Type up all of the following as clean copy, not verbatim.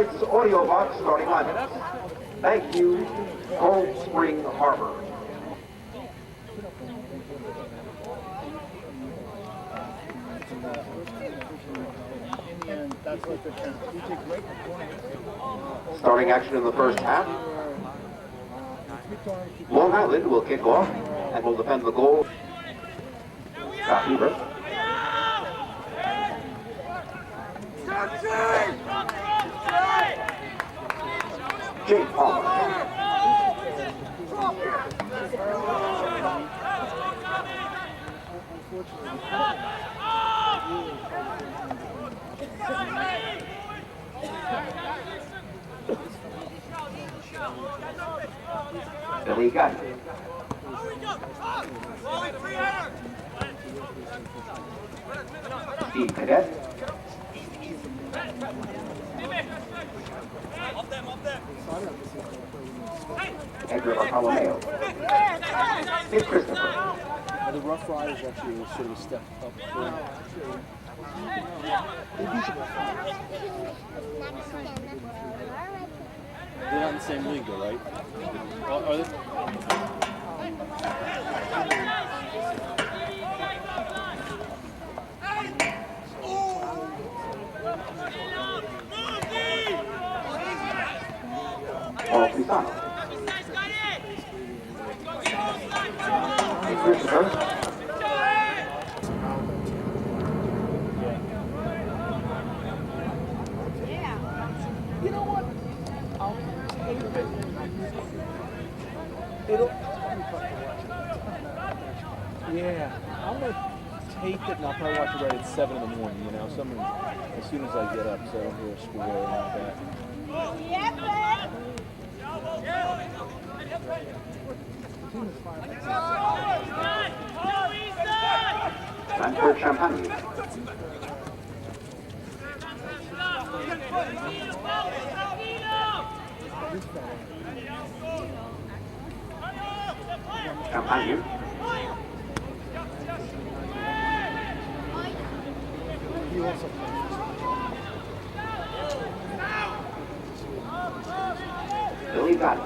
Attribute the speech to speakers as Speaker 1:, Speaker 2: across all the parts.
Speaker 1: Audio box starting lineup. Thank you, Cold Spring Harbor. Starting action in the first half. Long Island will kick off and will defend the goal. Scott Heber. Jake Palmer. Billy Gunn. Steve Cadet. Edgar Bartolomeo. Nick Christopher.
Speaker 2: The Rough Riders actually will sort of step up. They're not in the same league, though, right? Are they?
Speaker 1: Paul Pisano. Christopher.
Speaker 2: You know what? I'll tape it. Yeah, I'm gonna tape it and I'll probably watch it right at 7 in the morning, you know, as soon as I get up, so I don't hear a score or anything like that.
Speaker 1: Sanford Champagne. Champagne. Billy Gunn.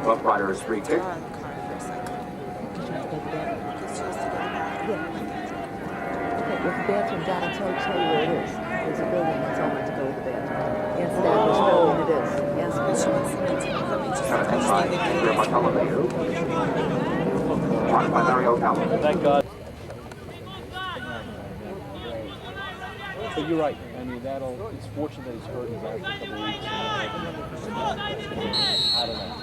Speaker 1: Rough Riders free kick.
Speaker 3: With the bathroom down and tell you where it is. There's a building that's open to go to the bathroom. Yes, that which building it is.
Speaker 1: Yes.
Speaker 2: Thank God. But you're right. I mean, it's fortunate that he's hurt his back for a couple of weeks. I don't know.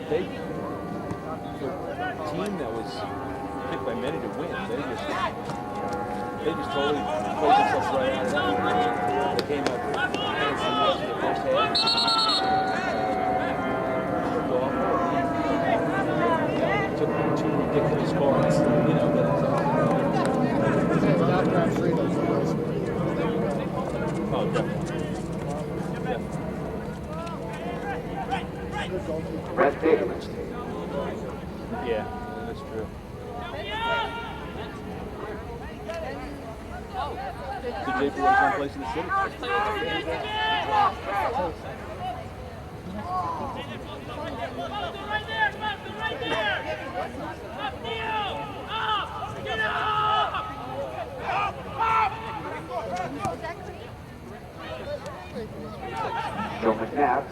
Speaker 2: They, the team that was picked by many to win, they just totally played themselves right out of that. They came up in the first half. Took 2 ridiculous cards, you know, but oh, definitely.
Speaker 1: Brett Davis.
Speaker 2: Yeah, that's true. Could they put some place in the city?
Speaker 1: Joe McNabb.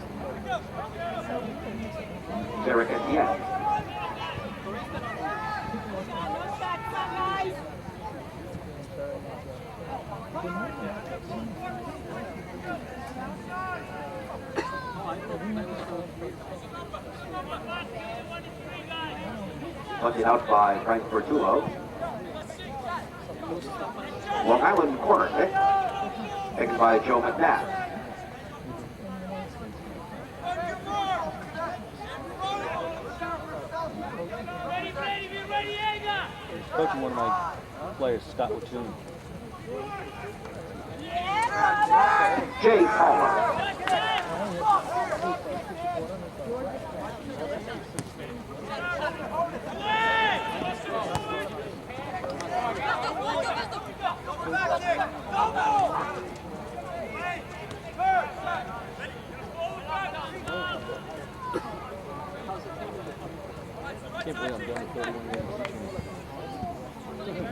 Speaker 1: Derek Etienne. Punted out by Frank Bertullo. Long Island corner kick, taken by Joe McNabb.
Speaker 2: coaching one of my players, Scott Latoon.
Speaker 1: Jay Palmer.
Speaker 2: I can't believe I'm done with 31 games teaching.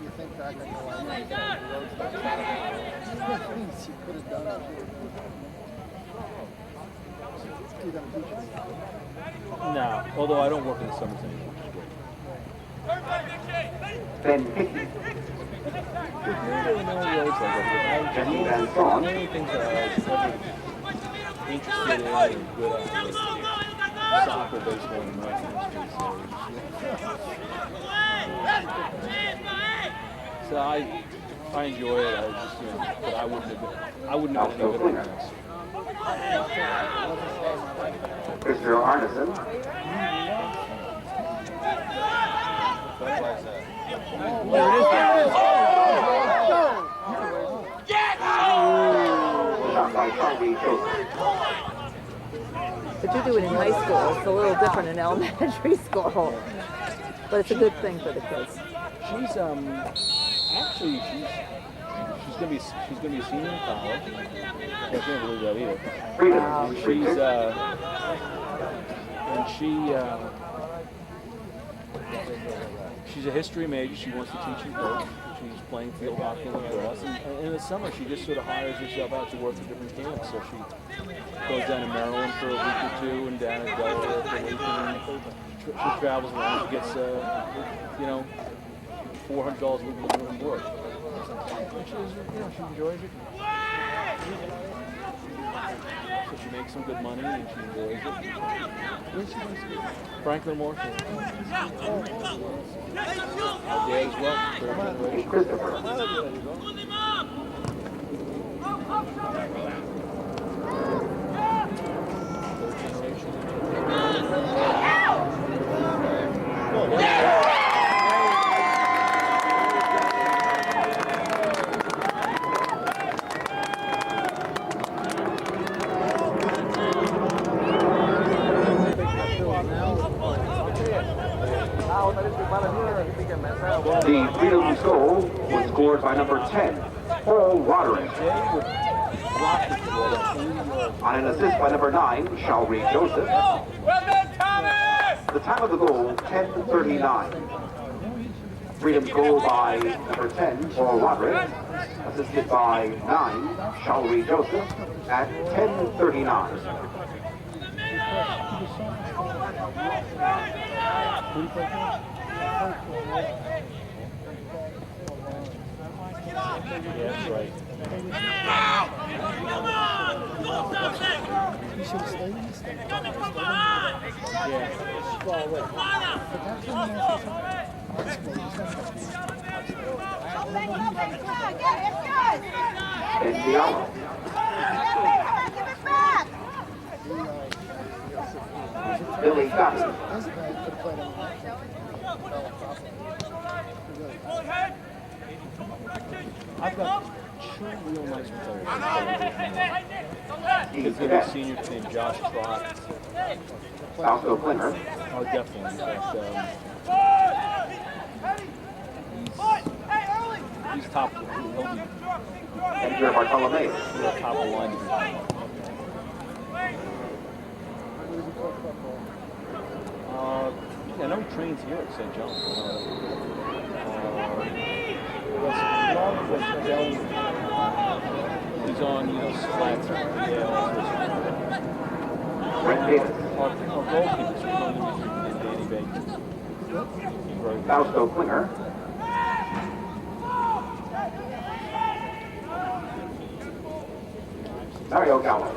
Speaker 4: You think back on your life, you could have done it. You done teaching?
Speaker 2: No, although I don't work in the summer anymore.
Speaker 1: Ben Hickey. Jesse Van
Speaker 2: The
Speaker 1: Thorn.
Speaker 2: only things that I was ever interested in and good at was soccer, baseball, and American history. So I enjoy it. I just, but I wouldn't have been any good at this.
Speaker 1: Christopher Arneson. Shot by Charlie Joseph.
Speaker 3: But you do it in high school. It's a little different in elementary school. But it's a good thing for the kids.
Speaker 2: She's actually she's gonna be a senior in college. I can't believe that either.
Speaker 1: Freedom.
Speaker 2: She's a history major. She wants to teach and coach. She's playing field hockey and lacrosse. And in the summer, she just sort of hires herself out to work at different camps. So she goes down to Maryland for a week or two and down to Delaware for a week. And she travels around. She gets, $400 a week in work. And she enjoys it. So she makes some good money and she enjoys it. Franklin Morrison. My dad as well. Third generation.
Speaker 1: Christopher. The Freedom's goal was scored by number 10, Paul Roderick. On an assist by number 9, Shalry Joseph. The time of the goal, 10:39. Freedom's goal by number 10, Paul Roderick, assisted by 9, Shalry Joseph, at 10:39.
Speaker 2: Yeah, that's right.
Speaker 4: You should have stayed in the state.
Speaker 2: Yeah.
Speaker 1: And Diallo. Billy Gotti.
Speaker 4: This guy could have played on
Speaker 2: I've got two real nice players.
Speaker 1: Steve
Speaker 2: There's a
Speaker 1: Cadet.
Speaker 2: senior named Josh Trott.
Speaker 1: Fausto Klinger.
Speaker 2: Oh, definitely. In fact, he's top. He'll be
Speaker 1: Edgar Bartolome.
Speaker 2: top of the line. I know he trains here at St. John's. He's on, slats.
Speaker 1: Brent Davis.
Speaker 2: Our goalkeepers are Danny Bates.
Speaker 1: Fausto Klinger. Mario Gallo.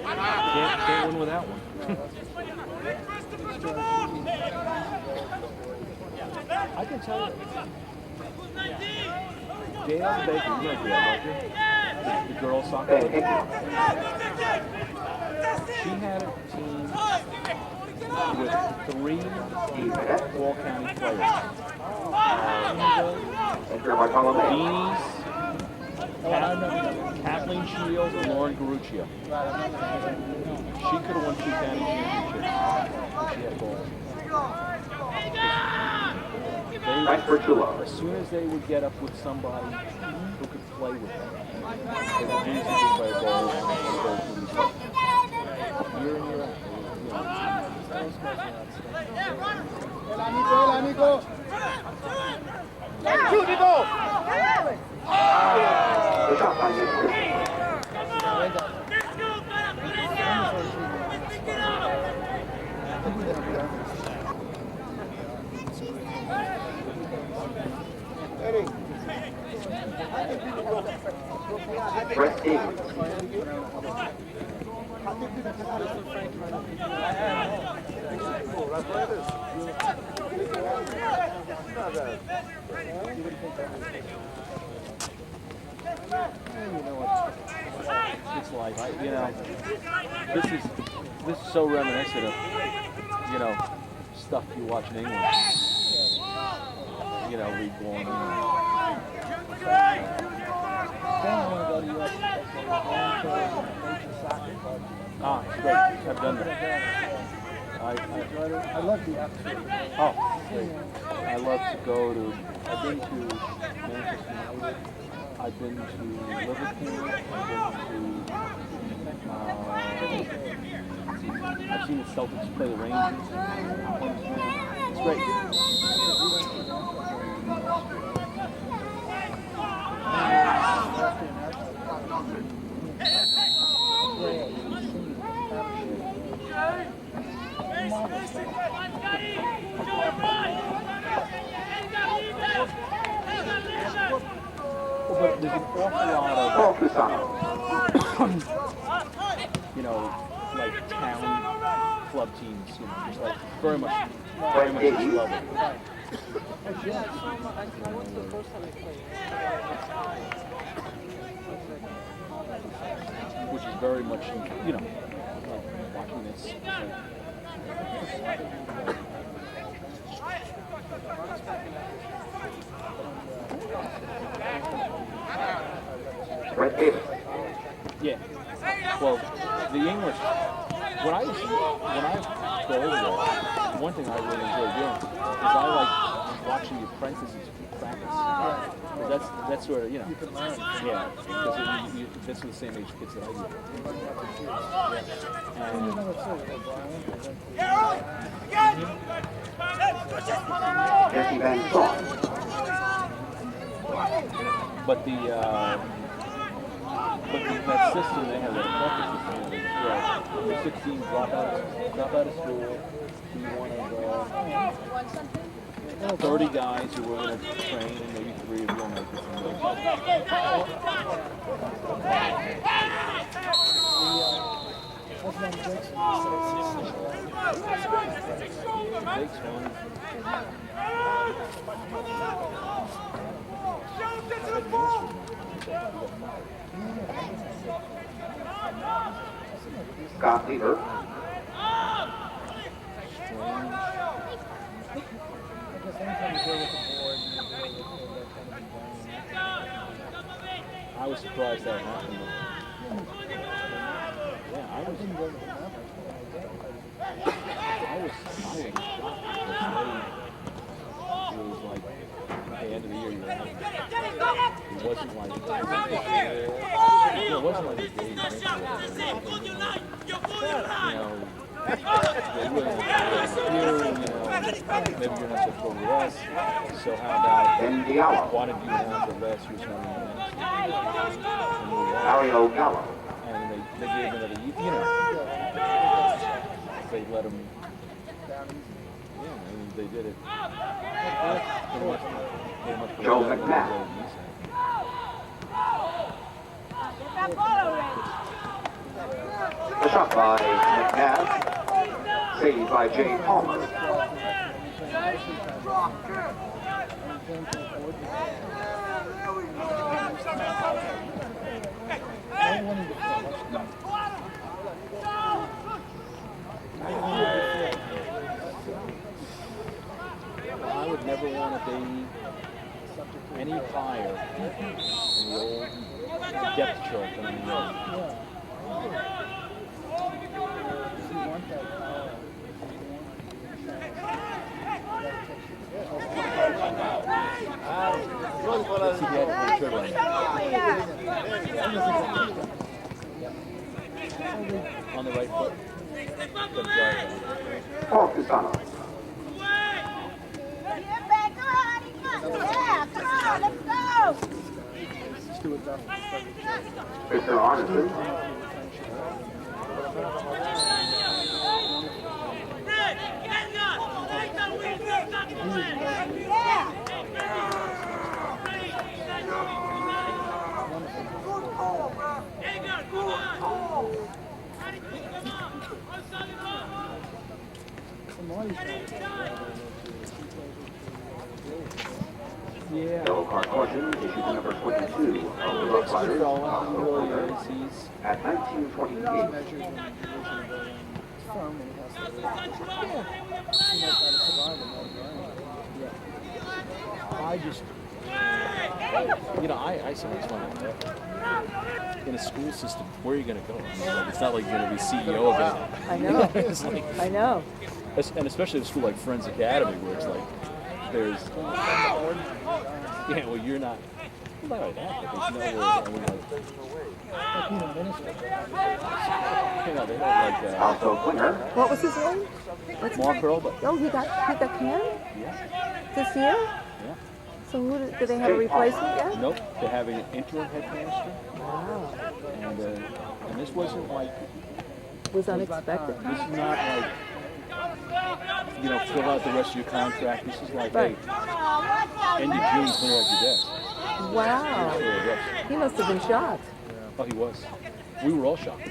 Speaker 2: Can't win without one. I can tell you. Dale Baker, you know Dale Baker? The girl soccer.
Speaker 1: Ben Hickey.
Speaker 2: She had a team with 3 Wall County players.
Speaker 1: Center by Colomé.
Speaker 2: Beanies, Kathleen Shields, and Lauren Garuccio. She could have won 2 county championships if she had balls.
Speaker 1: Right for Chulo.
Speaker 2: As soon as they would get up with somebody who could play with them, they would use the big play ball and go through these year in, year out.
Speaker 1: The shot by Nicholas. Brett Davis.
Speaker 2: It's like, this is so reminiscent of, stuff you watch in England. League One. It's great. I've done that. I
Speaker 4: love the atmosphere.
Speaker 2: Oh, great. I love to go to, I've been to Manchester United, I've been to Liverpool, I've seen the Celtics play the Rangers. It's great. But there's an awful lot
Speaker 1: Paul Cusano.
Speaker 2: like town club teams, just like very much
Speaker 1: Brett Davies.
Speaker 2: level. Which is very much, like watching this.
Speaker 1: Brett Davis.
Speaker 2: Yeah. Well, the English. When I go over there, one thing I really enjoy doing is I like watching the apprentices practice. That's sort of,
Speaker 4: You can learn.
Speaker 2: Yeah, because that's the same age kids that I do.
Speaker 1: Jesse Van Saun.
Speaker 2: But that system they have, that apprenticeship system, where 16 drop out of school, you want to 30 guys who are going to train, and maybe 3 of you will make it. Takes one.
Speaker 1: Scott Lieber.
Speaker 2: I was surprised that happened. Yeah, I was shocked. It was like at the end of the year, it wasn't like a game. Maybe you're not so cool with us. So how about
Speaker 1: Ben Diallo.
Speaker 2: why did you announce the last year's running
Speaker 1: Mario Gallo.
Speaker 2: and they gave him another, they let him. Yeah, they did it.
Speaker 1: Joe McMahon. The shot by McNabb. Saved by Jay Palmer.
Speaker 2: any higher in the old depth chart than we know.
Speaker 4: If you want that power,
Speaker 2: Let's see if he had a trigger on that. On the right foot. Good drive.
Speaker 1: Paul Cusano. Victor Arneson.
Speaker 2: Yeah.
Speaker 1: Yellow card caution issued to number 22 of the Rough Riders, Hospital Center, at 1928.
Speaker 2: I just, I sometimes find that in a school system, where are you going to go? Like, it's not like you're going to be CEO of it.
Speaker 3: I know.
Speaker 2: It's like,
Speaker 3: I know.
Speaker 2: and especially at a school like Friends Academy, where it's like, there's, well, you're not like that, but there's no way, they have like,
Speaker 1: Also Klinger.
Speaker 3: What was his name? What's
Speaker 2: Mark Hurlbut.
Speaker 3: Oh, he got canned
Speaker 2: Yeah.
Speaker 3: this year?
Speaker 2: Yeah.
Speaker 3: So who did they have a replacement yet?
Speaker 2: Nope. They have an interim headmaster,
Speaker 3: Wow.
Speaker 2: and this wasn't like,
Speaker 3: Was unexpected.
Speaker 2: this is not like, fill out the rest of your contract. This is like,
Speaker 3: Right.
Speaker 2: hey, end of June, clear out your desk.
Speaker 3: Wow. He must have been shocked.
Speaker 2: Oh, he was. We were all shocked.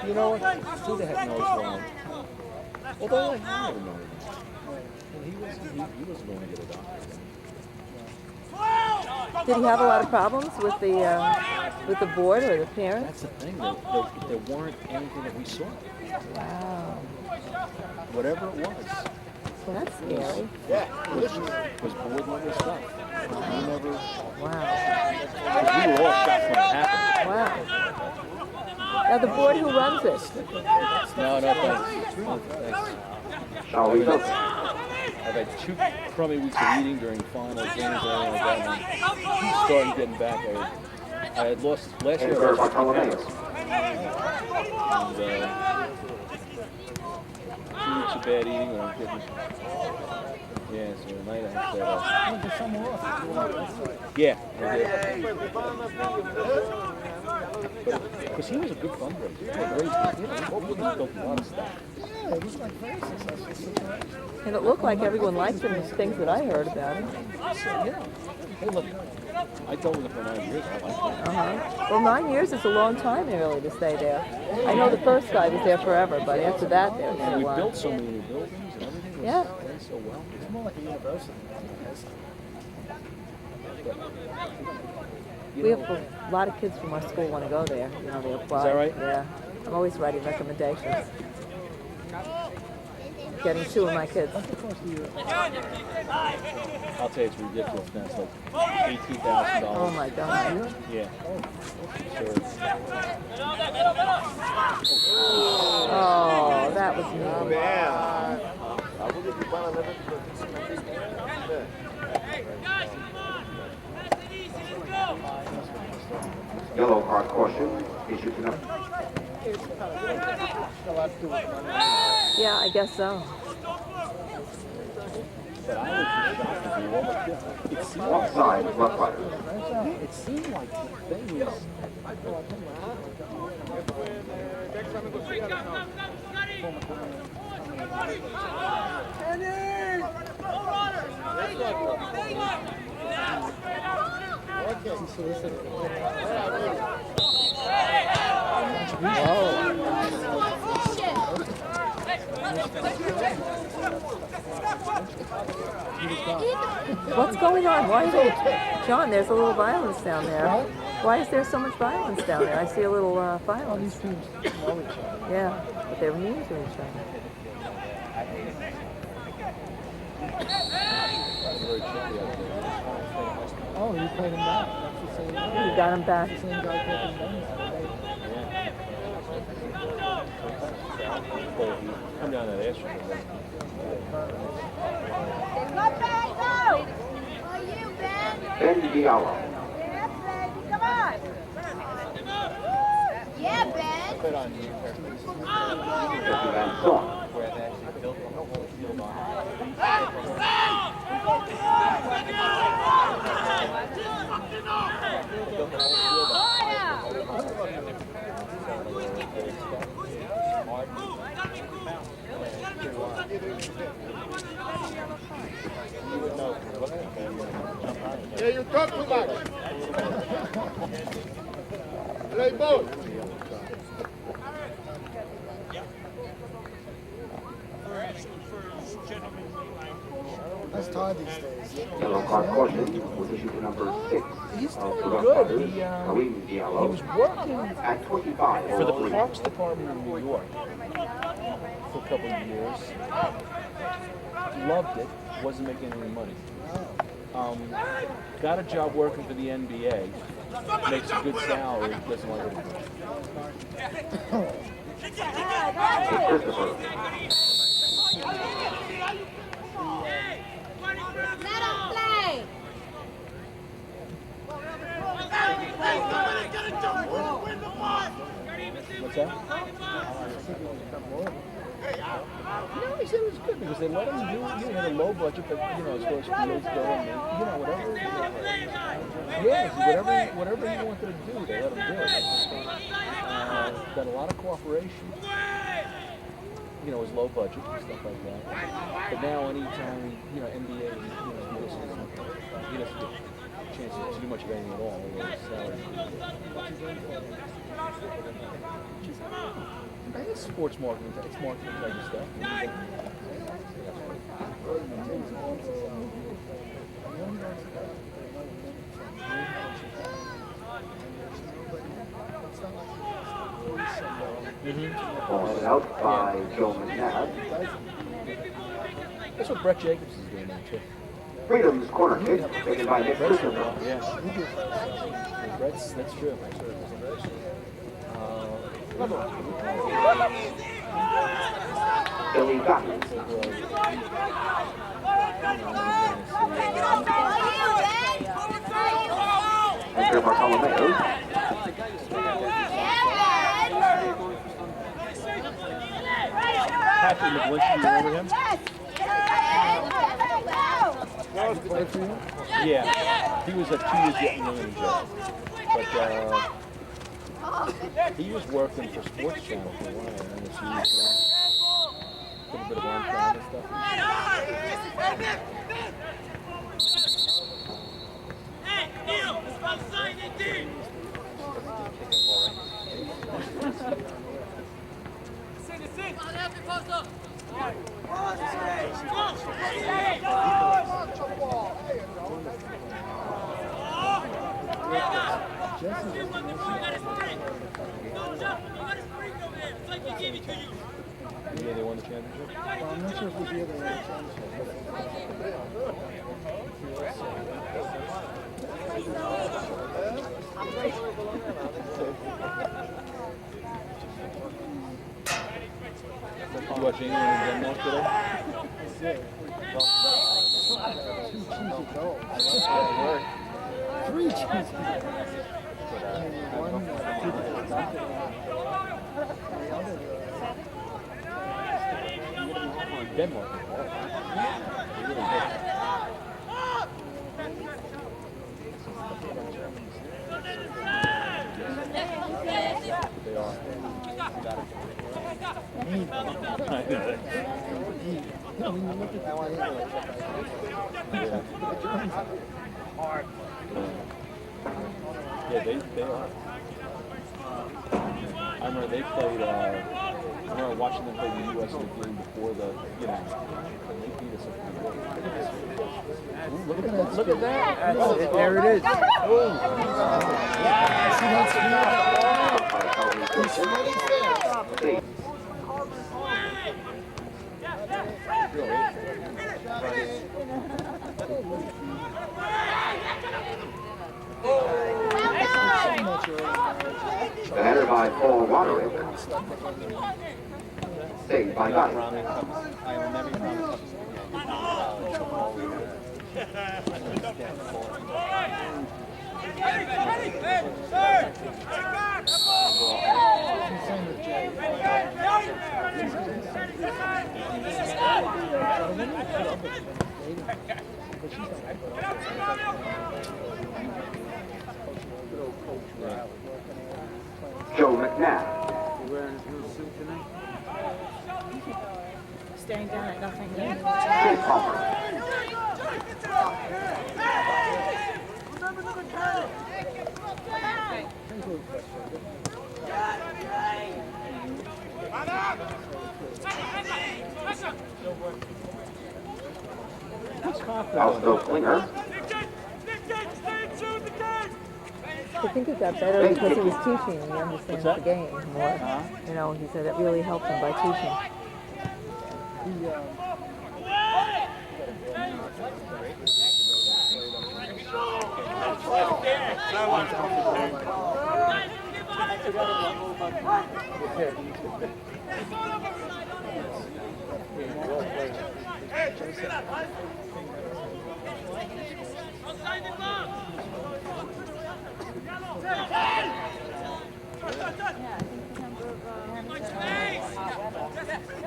Speaker 2: You know what? Who the heck knows wrong? Although I never know. He wasn't going to get a doctor.
Speaker 3: Did he have a lot of problems with the board or the parents?
Speaker 2: That's the thing. There weren't anything that we saw.
Speaker 3: Wow.
Speaker 2: Whatever it was.
Speaker 3: Well, that's scary.
Speaker 2: Was board level stuff. We never.
Speaker 3: Wow.
Speaker 2: We were all shocked when it happened.
Speaker 3: Wow. Now the board who runs it?
Speaker 2: No, thanks.
Speaker 1: Shall we vote?
Speaker 2: I've had 2 crummy weeks of eating during final games and everything like that. And starting getting back. I had lost last year. I
Speaker 1: Edgar
Speaker 2: lost 2
Speaker 1: Bartolomeo.
Speaker 2: pounds. And 2 weeks of bad eating when I'm getting. Yeah, so tonight I said, yeah, I did. Because he was a good fundraiser. He raised, he built a lot of stuff.
Speaker 3: And it looked like everyone liked him, the things that I heard about him.
Speaker 2: Yeah. Hey, look, I told him for 9 years I liked him.
Speaker 3: Well, 9 years is a long time, really, to stay there. I know the first guy was there forever, but after that, there was
Speaker 2: And
Speaker 3: a
Speaker 2: we
Speaker 3: while.
Speaker 2: built so many new buildings and everything was
Speaker 3: Yeah.
Speaker 2: going so well.
Speaker 4: It's more like a university.
Speaker 3: We have a lot of kids from our school want to go there. You know, they apply.
Speaker 2: Is that right?
Speaker 3: Yeah. I'm always writing recommendations. Getting 2 of my kids.
Speaker 2: I'll tell you, it's ridiculous now. It's like $18,000.
Speaker 3: Oh my God.
Speaker 2: Yeah. Sure.
Speaker 3: Oh, that was mean.
Speaker 1: Yellow card caution issued to number.
Speaker 3: Yeah, I guess so.
Speaker 2: But I was just shocked to do all the kids. It seemed like,
Speaker 1: Offside, Rough Riders.
Speaker 2: it seemed like the thing was.
Speaker 3: What's going on? Why is it? John, there's a little violence down there. Why is there so much violence down there? I see a little violence. Yeah, but they're mean to each other.
Speaker 4: pulled him back. That's the same guy.
Speaker 3: You got him back.
Speaker 4: That's the same guy pulled him down.
Speaker 2: Come down that ass.
Speaker 1: Ben Diallo.
Speaker 5: Come on. Yeah, Ben.
Speaker 2: Put on you.
Speaker 1: Jesse Van Zorn.
Speaker 2: Where they actually built the whole field on.
Speaker 6: Yeah, you talk too much. Play ball.
Speaker 4: That's Todd these days.
Speaker 1: Yellow card caution was issued to number 6
Speaker 2: He's
Speaker 1: of
Speaker 2: doing
Speaker 1: the Rough
Speaker 2: good.
Speaker 1: Riders,
Speaker 2: He
Speaker 1: Kareem Diallo,
Speaker 2: was working
Speaker 1: at 25
Speaker 2: for the
Speaker 1: three.
Speaker 2: Parks Department in New York for a couple of years. Loved it. Wasn't making any money. Got a job working for the NBA. Makes a good salary. Doesn't want to.
Speaker 1: Christopher.
Speaker 5: Let him play.
Speaker 2: What's that? No, he said it was good because they let him do. He had a low budget, but as far as fields go, and whatever. Yeah, whatever he wanted to do, they let him do it. Got a lot of cooperation. His low budget and stuff like that. But now, anytime NBA, he doesn't get a chance to do much of anything at all. It's sports marketing. It's marketing type of stuff.
Speaker 1: Ball out by Joe McNabb.
Speaker 2: That's what Brett Jacobs is doing now, too.
Speaker 1: Freedom's corner kick taken by Nick
Speaker 2: Brett's
Speaker 1: Christopher.
Speaker 2: yeah. That's true.
Speaker 1: Billy Gotti. Enter Bartolomeo.
Speaker 2: Patrick McGlinchey, you remember him? Yeah. He was a 2 years younger than Joe. But he was working for Sports Channel for a while. And he was a bit of on time and stuff. Yeah, they won the championship.
Speaker 4: Well, I'm not sure if we did or not.
Speaker 2: You watch England and Denmark today?
Speaker 4: Two cheesy goals.
Speaker 2: Work.
Speaker 4: 3 cheesy goals. One
Speaker 2: Denmark. They are.
Speaker 4: when you look at that one,
Speaker 2: Yeah, they are. I remember they played, I remember watching them play the U.S. in the game before the, they beat us up in the Look at that.
Speaker 3: There it is.
Speaker 1: The header by Paul Roderick. Saved by Guy. Joe McNabb.
Speaker 3: Staring down at nothing.
Speaker 1: Jake Palmer. Fausto Klinger.
Speaker 3: I think he got better because he was teaching. He understands the game more. You know, he said it really helped him by teaching.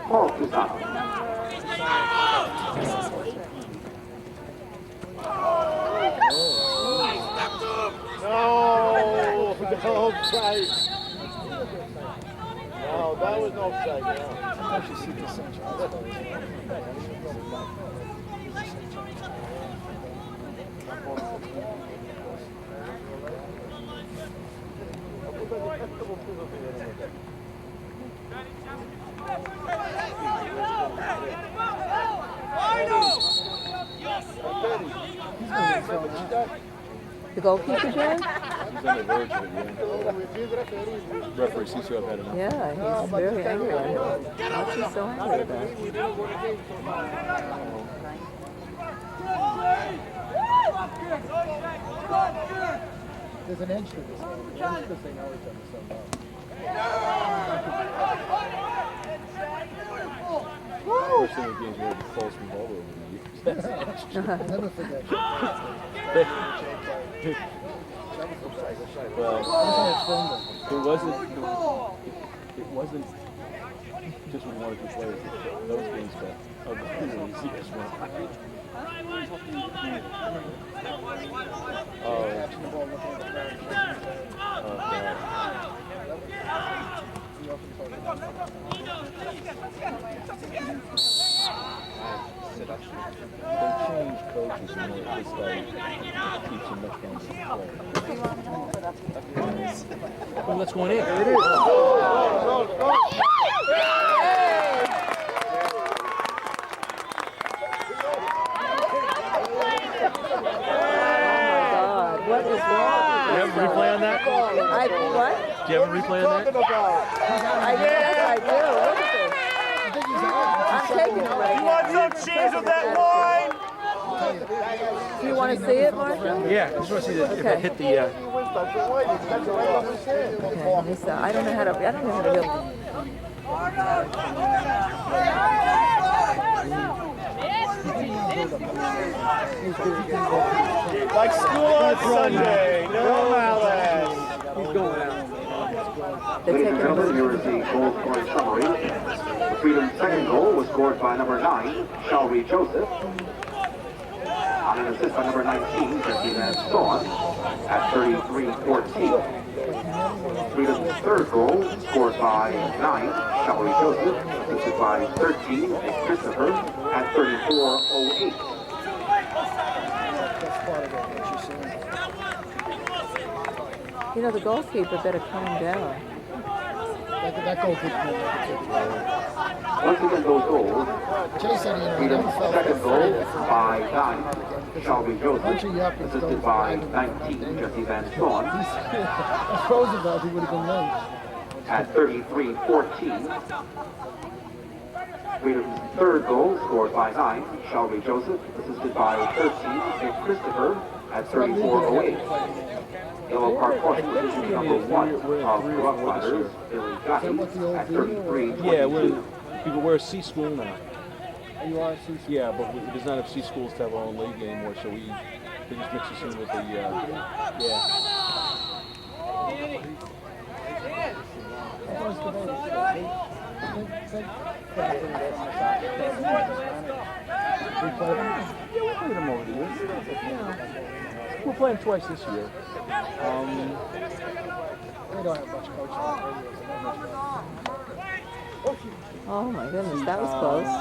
Speaker 1: Paul Cusano.
Speaker 6: No, offside. No, that was no offside.
Speaker 3: The goalkeeper, Jerry?
Speaker 2: He's on the verge of it, yeah. Referee seems to have had enough.
Speaker 3: Yeah, he's very angry at him. What's he so angry about?
Speaker 4: There's an edge to this game. Because they know each other so well.
Speaker 2: First thing the game's where the falls from all over the years.
Speaker 4: I'll never forget.
Speaker 2: Well, it wasn't just with one or two players. Those games that are the easiest one. Oh, they changed coaches and this guy keeps him much more play. Well, let's go in. It is.
Speaker 3: What is wrong?
Speaker 2: Do you have a replay on that?
Speaker 3: What?
Speaker 2: Do you have a replay on that?
Speaker 3: Yes, I do. Look at this. I'm taking it right now.
Speaker 6: Want some cheese with that wine?
Speaker 3: Do you want to see it, Marshall?
Speaker 2: Yeah, I just want to see if it hit the.
Speaker 3: Okay, Lisa, I don't know how to really.
Speaker 6: Like school on Sunday. No malice.
Speaker 1: Ladies and gentlemen, here is the goal scoring summary. The Freedom's second goal was scored by number 9, Shalry Joseph. On an assist by number 19, Jesse Van Storm, at 33-14. Freedom's third goal, scored by 9, Shalry Joseph, assisted by 13, Nick Christopher, at 34-08.
Speaker 3: You know, the goalkeeper better calm down.
Speaker 4: That goal could be.
Speaker 1: Once again, those goals.
Speaker 4: Jay said he
Speaker 1: Freedom's second goal by 9, Shalry Joseph, assisted by 19, Jesse Van Storm,
Speaker 4: Roosevelt, he would have been late.
Speaker 1: at 33-14. Freedom's third goal, scored by 9, Shalry Joseph, assisted by 13, Nick Christopher, at 34:08. Yellow card caution was issued to number 1 of Rough Riders, Billy Gotti, at 33:22.
Speaker 2: Yeah, we're a C school now.
Speaker 4: You are a C school.
Speaker 2: Yeah, but it does not have C schools to have our own league anymore, so they just mix us in with the, yeah. Yeah, we played them over the years. Yeah. We'll play them twice this year.
Speaker 4: We don't have much coaching.
Speaker 3: Oh my goodness, that was close.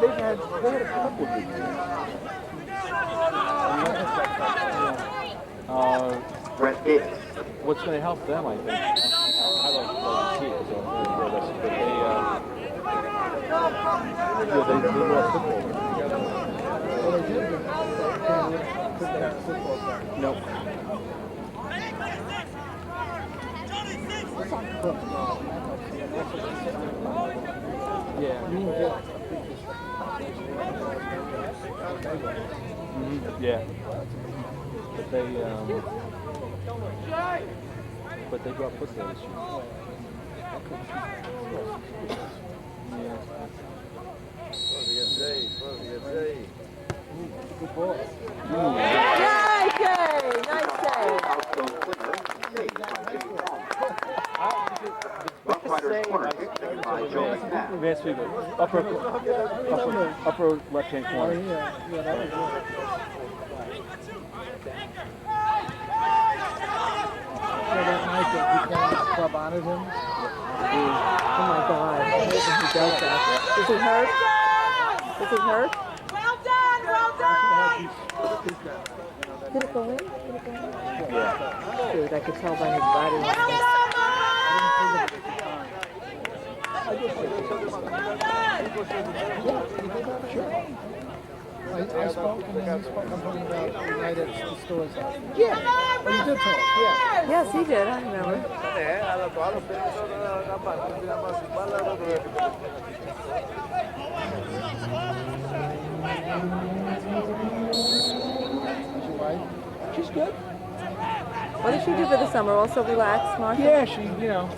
Speaker 2: They had a couple of good games.
Speaker 1: Brett Davis.
Speaker 2: What's going to help them, I think. I like to see it because I'm really realistic, but they love football.
Speaker 4: Well, they did, but couldn't have football back.
Speaker 2: Nope. Yeah. Yeah. But they got football this year.
Speaker 4: Good ball.
Speaker 3: Yay, Jay! Nice save.
Speaker 1: Outfield cleaner, saved by Jimmy Palmer. Rough Riders corner kick taken by Joe McNabb.
Speaker 2: Advanced speaker. Upper left-hand
Speaker 4: Oh,
Speaker 2: corner.
Speaker 4: yeah, that was good. So that night that we club honored him.
Speaker 3: Oh my God. I hate when he does that. Is he hurt? Is he hurt?
Speaker 5: Well done, well done.
Speaker 3: Did it go in? Did it go in?
Speaker 2: Yeah.
Speaker 3: Dude, I could tell by his body language.
Speaker 4: I spoke and then he spoke about the night at the stores.
Speaker 3: Yeah.
Speaker 4: Oh, you did talk? Yeah.
Speaker 3: Yes, he did. I remember.
Speaker 4: Is your wife?
Speaker 2: She's good.
Speaker 3: What did she do for the summer? Also relax, Martha?
Speaker 2: Yeah, she, you know.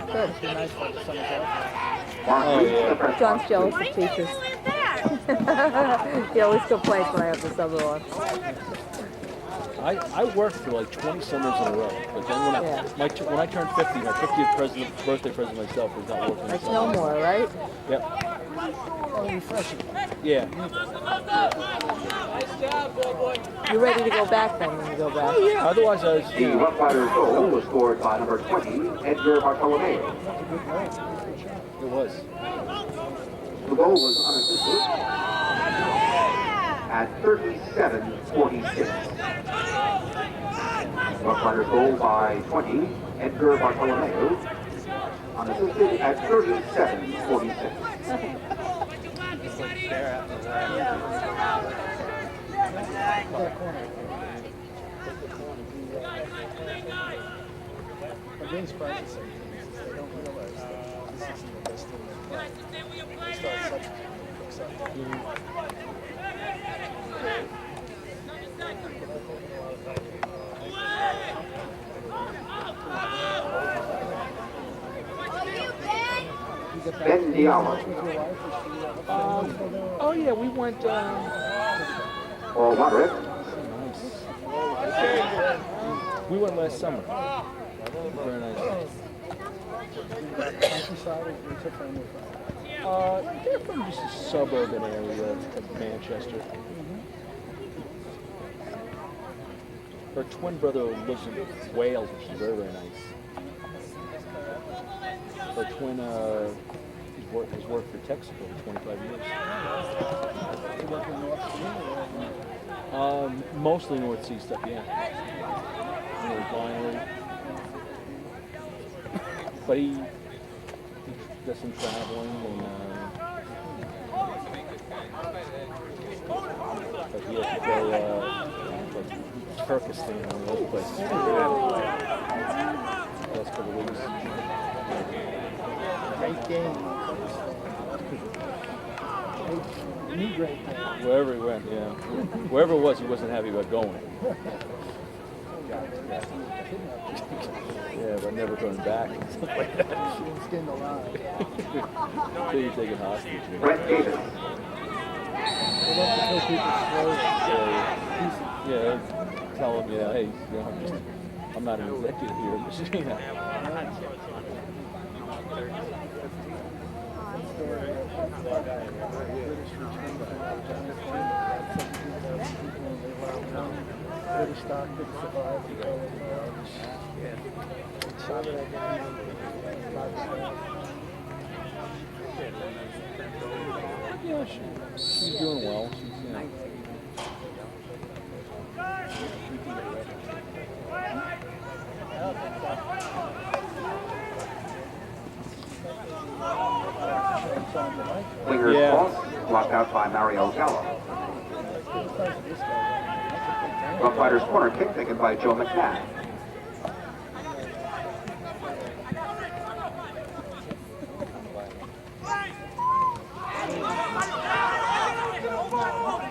Speaker 3: Good.
Speaker 4: She's nice for the summer's off.
Speaker 1: Mark reached the press
Speaker 3: John's
Speaker 1: box.
Speaker 3: jealous of teachers. He always complains when I have the summer off.
Speaker 2: I worked for like 20 summers in a row, but then when I turned 50, my 50th birthday present myself was not working.
Speaker 3: Like no more, right?
Speaker 2: Yep.
Speaker 4: Oh, refreshing.
Speaker 2: Yeah.
Speaker 3: You're ready to go back then when you go back.
Speaker 2: Oh yeah. Otherwise, I was.
Speaker 1: The Rough Riders goal was scored by number 20, Edgar Bartolomeo.
Speaker 2: It was.
Speaker 1: The goal was unassisted at 37:46. Rough Riders goal by 20, Edgar Bartolomeo. Unassisted at 37:46.
Speaker 4: That corner. Against practice, they don't realize that this isn't the best thing they play. They start substituting.
Speaker 1: Ben Diallo.
Speaker 2: Oh yeah, we went.
Speaker 1: Or Roderick.
Speaker 2: We went last summer. Very nice.
Speaker 4: Countryside, or you took family from?
Speaker 2: They're from just a suburban area of Manchester. Her twin brother lives in Wales, which is very, very nice. Her twin has worked for Texaco for 25 years.
Speaker 4: You work in North Korea,
Speaker 2: Mostly North Sea stuff, yeah. Winery. But he does some traveling and but he has to go like Turkestan and those places. Last couple of weeks.
Speaker 4: great game. knee grade thing.
Speaker 2: Wherever he went, yeah. Wherever it was, he wasn't happy about going. Yeah, but never coming back. Stuff like that.
Speaker 4: She didn't skin the line.
Speaker 2: Until you take it hostage.
Speaker 1: Brett Davis.
Speaker 4: They love to kill people's throats.
Speaker 2: Yeah, tell him, you know, hey, you know, I'm not an executive here. I'm just, you know.
Speaker 4: British doctors survived because
Speaker 2: Yeah, she's doing well. She's, you know.
Speaker 1: Klinger's
Speaker 2: Yeah.
Speaker 1: cross, blocked out by Mario Gallo. Rough Riders corner kick taken by Joe McNabb.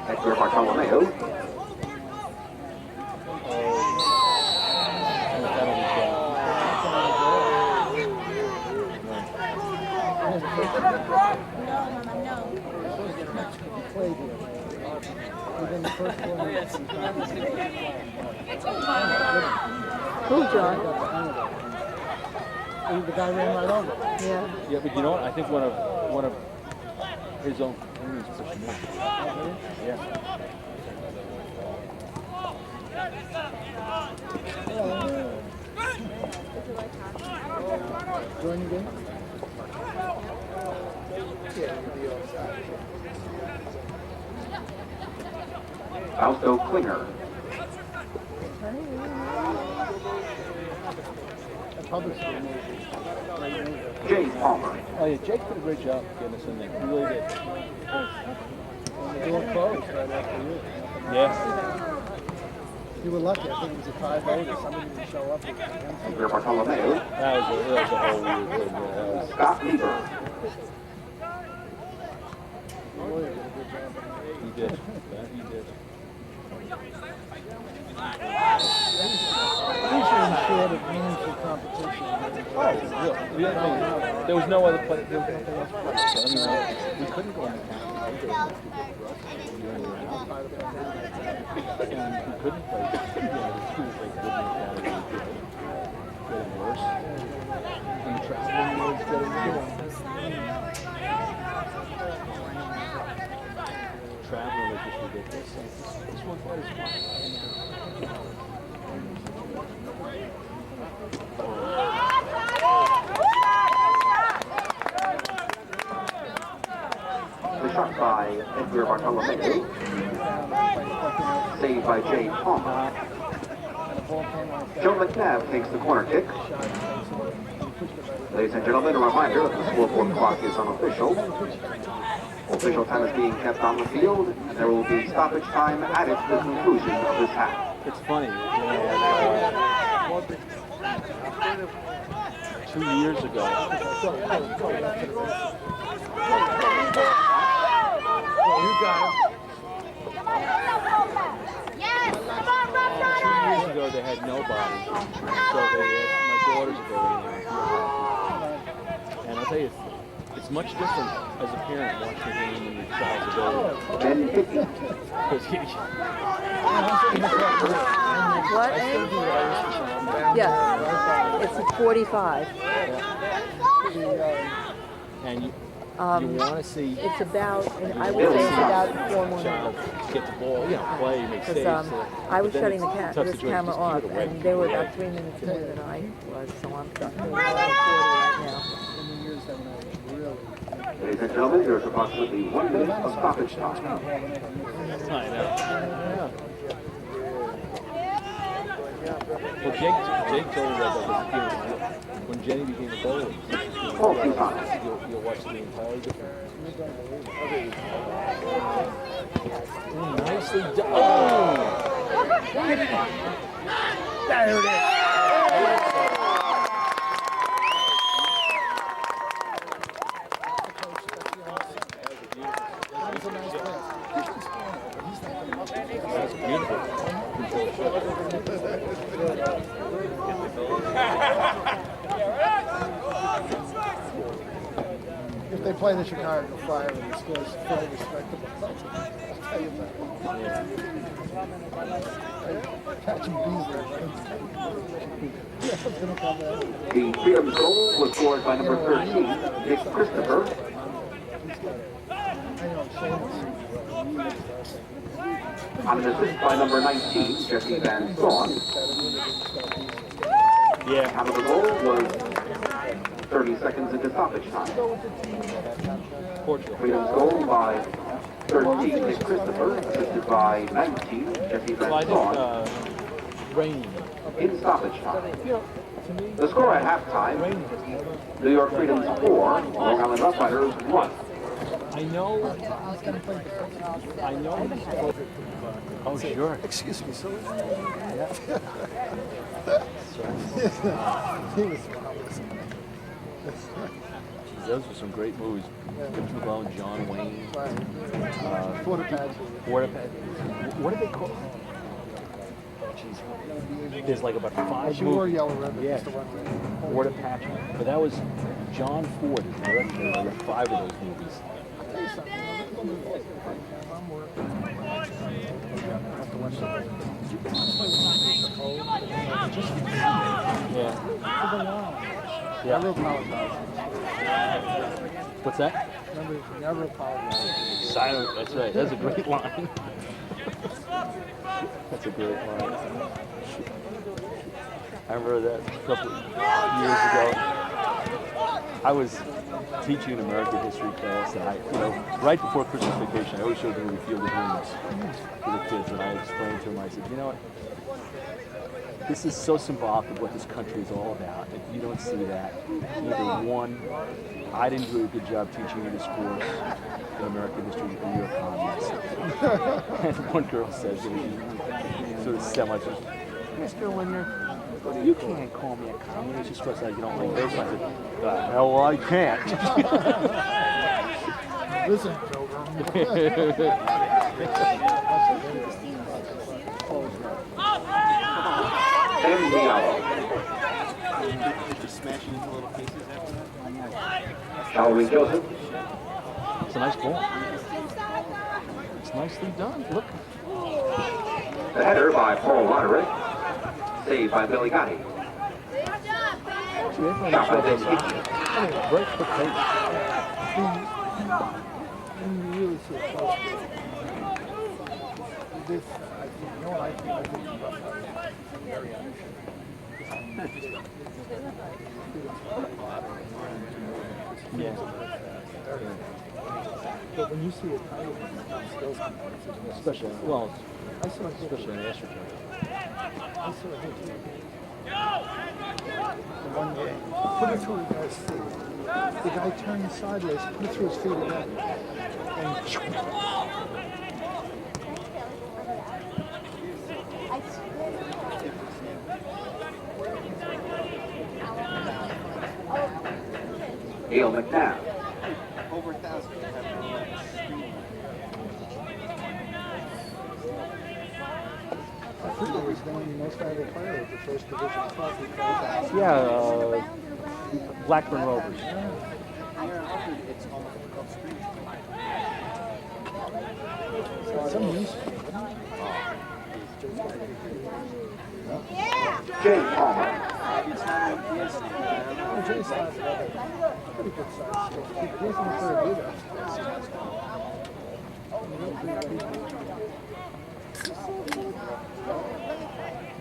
Speaker 1: Edgar Bartolomeo.
Speaker 4: within the first 4 minutes.
Speaker 3: Who, John?
Speaker 4: The guy ran right over.
Speaker 3: Yeah.
Speaker 2: Yeah, but you know what? I think one of his own enemies pushed him in. Yeah.
Speaker 4: Join the game?
Speaker 1: Fausto Klinger. Jay Palmer.
Speaker 2: Oh yeah, Jake did a great job getting us in there. He really did.
Speaker 4: The door closed right after you.
Speaker 2: Yeah.
Speaker 4: You were lucky. I think it was a 5-0 or somebody didn't show up.
Speaker 1: Edgar Bartolomeo.
Speaker 2: That was a whole weird thing. Yeah, that was,
Speaker 1: Scott Lieber.
Speaker 2: he did. That he did.
Speaker 4: Short of meaningful competition.
Speaker 2: Oh, really? There was no other place. There was nothing else to play. So, I mean, we couldn't go in the county. And we couldn't play. You know, the schools like good in the county were getting worse. And traveling was getting worse. Traveling was just ridiculous. This one was fun.
Speaker 1: The shot by Edgar Bartolomeo. Saved by Jay Palmer. Joe McNabb takes the corner kick. Ladies and gentlemen, a reminder that the scoreboard clock is unofficial. Official time is being kept on the field, and there will be stoppage time added to the conclusion of this half.
Speaker 2: It's funny, you know, 2 years ago. You got it. 2 years ago, they had nobody, so they asked my daughters to go in and I'll tell you, it's much different as a parent watching a game when your child's ability.
Speaker 1: Ben Hickey.
Speaker 3: What age? Yeah. It's at 45.
Speaker 2: And you want to see
Speaker 3: It's about, and I would say it's about 4 more
Speaker 2: child
Speaker 3: minutes.
Speaker 2: get the ball, you know, play, make saves.
Speaker 3: Because I was
Speaker 2: But then
Speaker 3: shutting
Speaker 2: it's a tough
Speaker 3: this
Speaker 2: situation,
Speaker 3: camera
Speaker 2: just keep
Speaker 3: off,
Speaker 2: it away,
Speaker 3: and
Speaker 2: keep
Speaker 3: they
Speaker 2: it
Speaker 3: were
Speaker 2: away.
Speaker 3: about 3 minutes ahead than I was, so I'm starting to 40 right now.
Speaker 4: In the years that when I was really...
Speaker 1: Ladies and gentlemen, there's approximately 1 minute of stoppage time.
Speaker 2: I know. Well, Jake told me that when Jenny became a bowler, you'll watch the entirely different. Oh, nicely done. Oh! There it is.
Speaker 4: play the Chicago Fire and the score's fairly respectable. I'll tell you that. Catching bees there. Yeah, it's gonna come out.
Speaker 1: The Freedom goal was scored by number 13, Nick Christopher.
Speaker 4: I know, Seamus.
Speaker 1: On an assist by number 19, Jesse Van Saun.
Speaker 2: Yeah.
Speaker 1: Time of the goal was 30 seconds into stoppage time.
Speaker 2: Portugal.
Speaker 1: Freedom's goal by 13, Nick Christopher, assisted by 19, Jesse
Speaker 2: Well, I
Speaker 1: Van Saun,
Speaker 2: think rain.
Speaker 1: in stoppage time. The score at halftime, New York Freedom's 4, Long Island Rough Riders 1.
Speaker 2: I know. Oh, sure.
Speaker 4: Excuse me, so
Speaker 2: Those were some great movies. Rich McClellan, John Wayne,
Speaker 4: Porta Patch.
Speaker 2: What do they call? Jeez. There's like about 5
Speaker 4: She wore
Speaker 2: movies.
Speaker 4: yellow ribbon.
Speaker 2: Yeah.
Speaker 4: Just the one ring.
Speaker 2: Porta Patch. But that was John Ford, the director of 5 of those movies. Yeah. Yeah.
Speaker 4: Never apologize.
Speaker 2: What's that?
Speaker 4: Remember, never apologize.
Speaker 2: Silent. That's right. That's a great line. That's a great line. I remember that a couple of years ago. I was teaching an American history class, and right before Christmas vacation, I always showed them the Field of Dreams to the kids, and I explained to them, I said, you know what? This is so symbolic of what this country is all about. If you don't see that, either one, I didn't do a good job teaching you this course in American history, or you're a communist. And one girl said, sort of semi-just, Mr. Linder, you can't call me a communist just because you don't like this. I said, the hell I can't.
Speaker 4: Listen, children.
Speaker 1: Ben Diallo. Valerie Joseph.
Speaker 2: It's a nice ball. It's nicely done. Look.
Speaker 1: The header by Paul Roderick. Saved by Billy Gotti. Shot by Ben Hickey.
Speaker 2: Very quick pace.
Speaker 4: You really see it close. This, I think, you know what I think? I think it's very
Speaker 2: Yeah.
Speaker 4: But when you see it, skills
Speaker 2: Especially, well,
Speaker 4: I saw it.
Speaker 2: especially in the estrogen.
Speaker 4: I saw it. The one game, put it through the guy's feet. The guy turned sideways, put it through his feet again, and
Speaker 1: Gail McNabb.
Speaker 6: Over 1,000.
Speaker 4: I think it was one of the most valuable player of the first division club.
Speaker 2: Yeah, Blackburn Rovers.
Speaker 6: It's almost upstream.
Speaker 4: Some news.
Speaker 1: Jay Palmer.
Speaker 4: Oh, Jay's not pretty good size. He's in the third leader.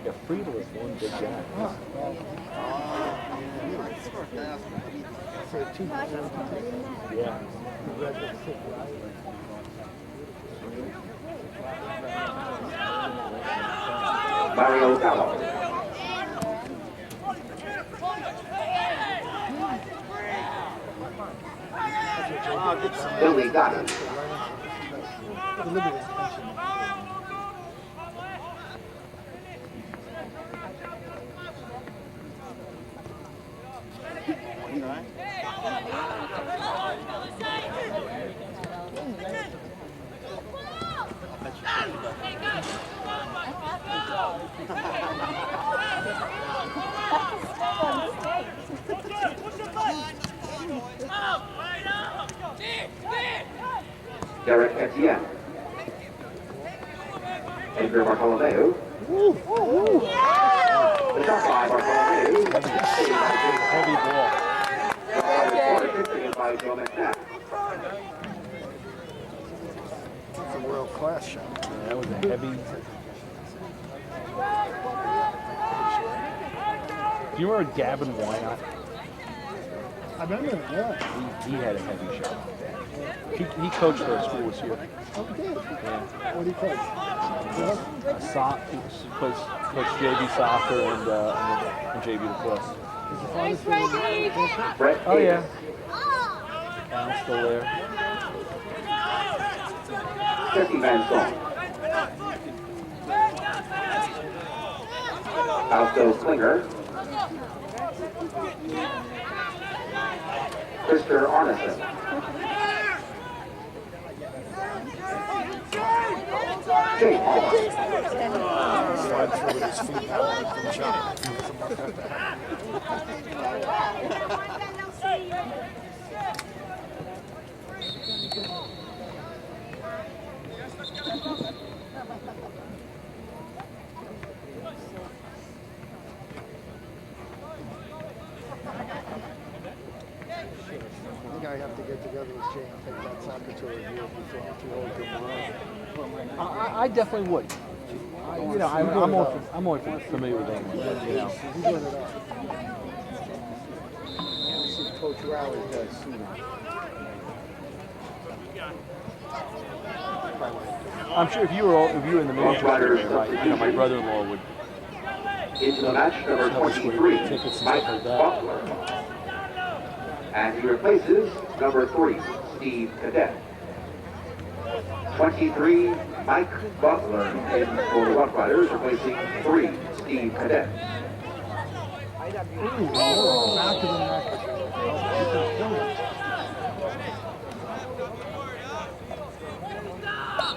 Speaker 2: Yeah, Friedel is one big guy.
Speaker 4: For 2
Speaker 2: Yeah.
Speaker 1: Mario Gallo. Billy Gotti. Derek Etienne. Edgar Bartolomeu. The shot by Bartolomeu.
Speaker 2: Heavy ball.
Speaker 1: Corner kick by Joe McNabb.
Speaker 4: That's a world-class shot.
Speaker 2: Yeah, that was a heavy. Do you remember Gavin Wynot?
Speaker 4: I remember, yeah.
Speaker 2: He had a heavy shot. He coached our school this year.
Speaker 4: Okay.
Speaker 2: Yeah.
Speaker 4: What do you coach?
Speaker 2: He coached JV soccer and JV lacrosse.
Speaker 4: Is the father still in
Speaker 1: Brett
Speaker 2: Oh
Speaker 1: Davis.
Speaker 2: yeah. Al's still there.
Speaker 1: Jesse Manson. Fausto Klinger. Krister Arneson. Jake Hall.
Speaker 4: Slide through with his feet out from the shot. I think I have to get together with Jay and take that soccer tour review before I'm too old to tomorrow.
Speaker 2: I definitely would. I'm more familiar with them. You know.
Speaker 4: You brought it up. See Coach Rowley does.
Speaker 2: I'm sure if you were in the Manchester area, right, my brother-in-law would.
Speaker 1: Into the match, number 23, Mike Butler. And he replaces number 3, Steve Cadet. 23, Mike Butler in for the Rough Riders, replacing 3, Steve Cadet.
Speaker 4: Back of the neck.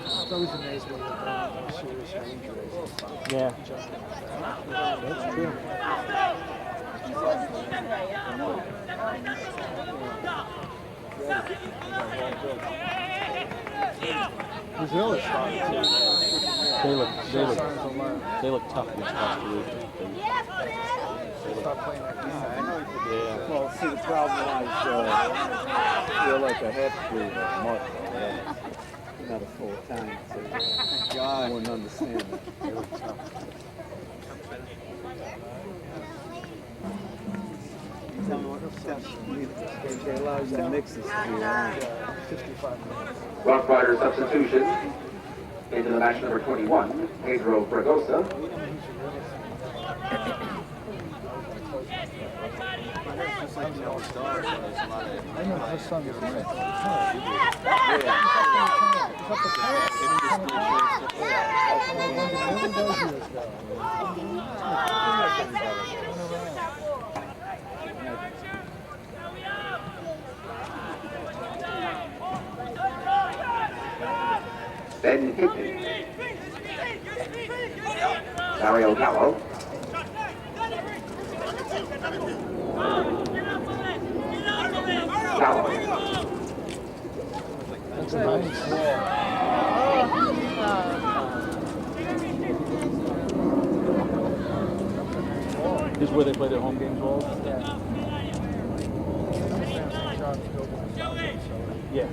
Speaker 4: It's always amazing when they're serious injuries.
Speaker 2: Yeah.
Speaker 4: That's true. Brazil is starting to.
Speaker 2: They look tough against Costa Rica.
Speaker 4: Start playing like that.
Speaker 2: Yeah.
Speaker 6: Well, see, the problem is you're like a half breed or mutt. Not a full time. So I wouldn't understand it. They look tough. They allow the mixes to be around.
Speaker 4: 55 minutes.
Speaker 1: Rough Rider substitution into the match, number 21, Pedro Fragosa.
Speaker 4: I know his son is right.
Speaker 1: Ben Hickman. Mario Gallo. Gallo.
Speaker 4: That's a nice.
Speaker 2: This is where they play their home games all? Yeah.